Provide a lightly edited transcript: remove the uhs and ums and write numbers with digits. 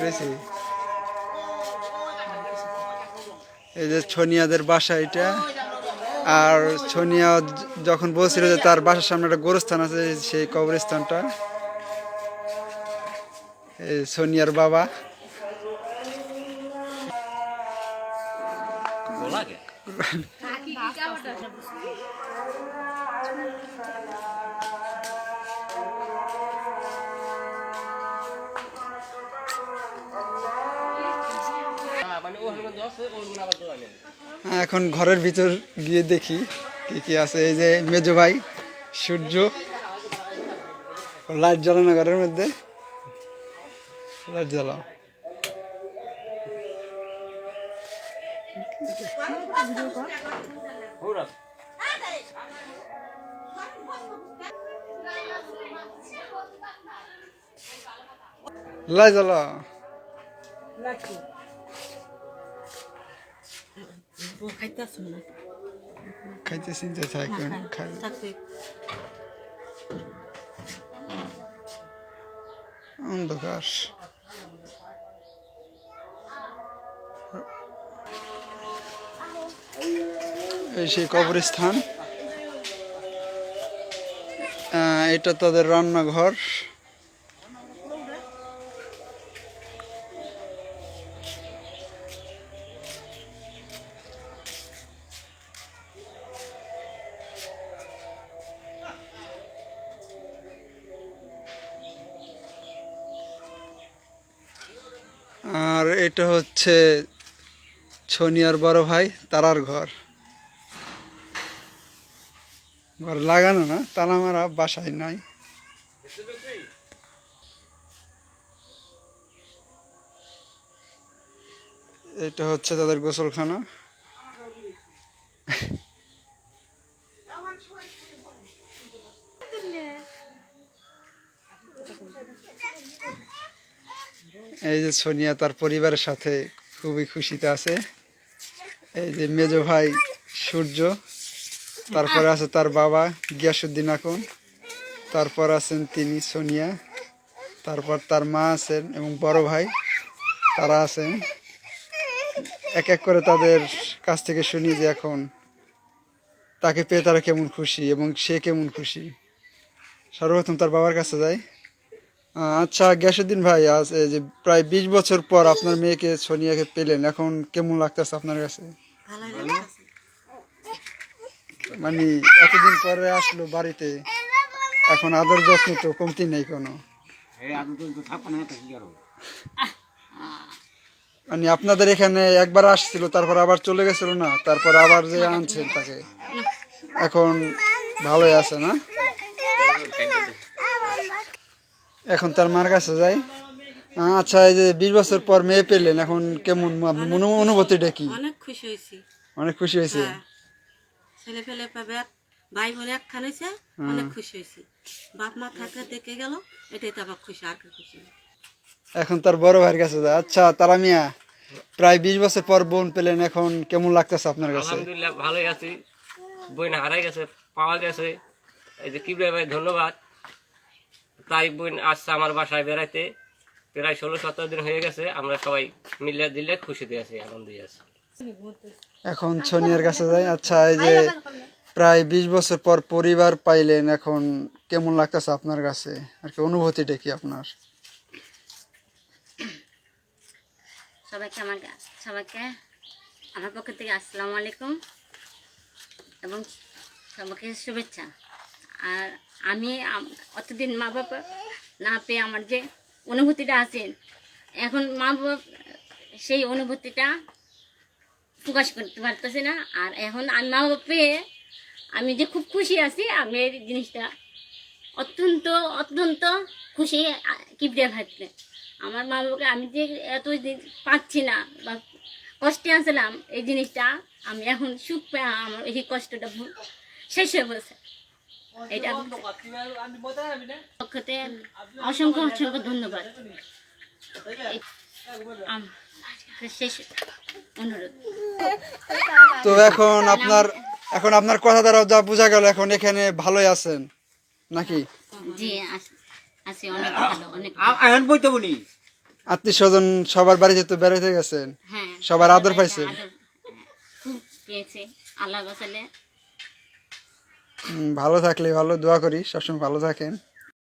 রয়েছে। এই যে ছোনিয়াদের বাসা এটা। আর ছোনিয়া যখন বলছিল যে তার বাসার সামনে একটা গোরস্থান আছে, সেই কবরস্থানটা। এই সোনিয়ার বাবা। এখন ঘরের ভিতর গিয়ে দেখি কি কি আছে। এই যে মেজো ভাই সূর্য, লাইট জ্বালানো ঘরের মধ্যে, লাইট জ্বালাও। লাইট জ্বালাও। খাইতে চিনতে থাকেন, খাই। অন্ধকার। এই সেই কবরস্থান। এটা তাদের রান্নাঘর। আর এটা হচ্ছে ছোনিয়ার বড় ভাই তারার ঘর। ঘর লাগানো না, তালা মারা, বাসায় নাই। এটা হচ্ছে তাদের গোসলখানা। এই যে সোনিয়া তার পরিবারের সাথে খুবই খুশিতে আছে। এই যে মেজো ভাই সূর্য, তারপরে আছে তার বাবা গিয়াসুদ্দিন আকুন, তারপর আছেন তিনি সোনিয়া, তারপর তার মা আছেন এবং বড় ভাই তারা আছেন। এক এক করে তাদের কাছ থেকে শুনি যে এখন তাকে পেয়ে তারা কেমন খুশি এবং সে কেমন খুশি। সর্বপ্রথম তার বাবার কাছে যায়। আচ্ছা গিয়াসুদ্দিন ভাই, আজ এই যে প্রায় 20 বছর পর আপনার মেয়েকে সোনিয়াকে পেলেন, এখন কেমন লাগতেছে আপনার কাছে? মানে এতদিন পরে আসলো বাড়িতে, এখন আদর যত্ন তো কমতি নেই কোনো। মানে আপনাদের এখানে একবার আসছিল, তারপর আবার চলে গেছিল না, তারপর আবার যে আনছেন তাকে, এখন ভালোই আছে না? এখন তার মার কাছে যাই। আচ্ছা, এই যে 20 বছর পর মেয়ে পেলেন, এখন কেমন অনুভূতিটা কি? অনেক খুশি হয়েছি। অনেক খুশি হয়েছে। ছেলে ফেলে পাবে, ভাই বোন একখান হয়েছে, অনেক খুশি হয়েছি। বাপ মা থাকলে দেখে গেল, এটাই তো আবার খুশি, আর কি খুশি। এখন তার বড় ভাইয়ের কাছে যায়। আচ্ছা তারা মিয়া, প্রায় 20 বছর পর বোন পেলেন, এখন কেমন লাগতেছে আপনার কাছে? আলহামদুলিল্লাহ ভালোই আছি। বোন হারাই গেছে, পাওয়া গেছে। এই যে কিবরিয়া ভাই ধন্যবাদ। তাই বোন আসছে আমার বাসায় বেড়াইতে, প্রায় 16-17 দিন হয়ে গেছে। আমরা সবাই মিলে দিলে খুশিতে আছি, আনন্দে আছি। এখন সোনিয়ার কাছে যাই। আচ্ছা, এই যে প্রায় 20 বছর পর পরিবার পাইলেন, এখন কেমন লাগতেছে আপনার কাছে, আর কি অনুভূতিটা কি আপনার? সবাইকে আমার পক্ষ থেকে আসসালামু আলাইকুম এবং সবাইকে শুভেচ্ছা। আর আমি অতদিন মা বাবা না পেয়ে আমার যে অনুভূতিটা আছে, এখন মা বাবা সেই অনুভূতিটা প্রকাশ করতে পারতেছে না। আর এখন আমি মা বাবা পেয়ে আমি যে খুব খুশি আছি, আমি এই জিনিসটা অত্যন্ত অত্যন্ত খুশি। কিবরিয়া ভাবতে আমার মা বাবাকে আমি যে এতদিন পাচ্ছি না বা কষ্টে আসলাম, এই জিনিসটা আমি এখন সুখ পেয়ে আমার এই কষ্টটা শেষ হয়ে বলছে। এটা পক্ষতে অসংখ্য অসংখ্য ধন্যবাদ। শেষ অনুরোধ। তো এখন আপনার কথা দ্বারা যা বোঝা গেল, এখন এখানে ভালোই আছেন নাকি? জি আছি, অনেক ভালো, অনেক। আত্মীয় স্বজন সবার বাড়িতে তো বেড়াতে গেছেন, হ্যাঁ সবার আদর পাইছে? খুব পেয়েছে আল্লাহ বাঁচালে। ভালো থাকলে ভালো, দোয়া করি সবসময় ভালো থাকেন।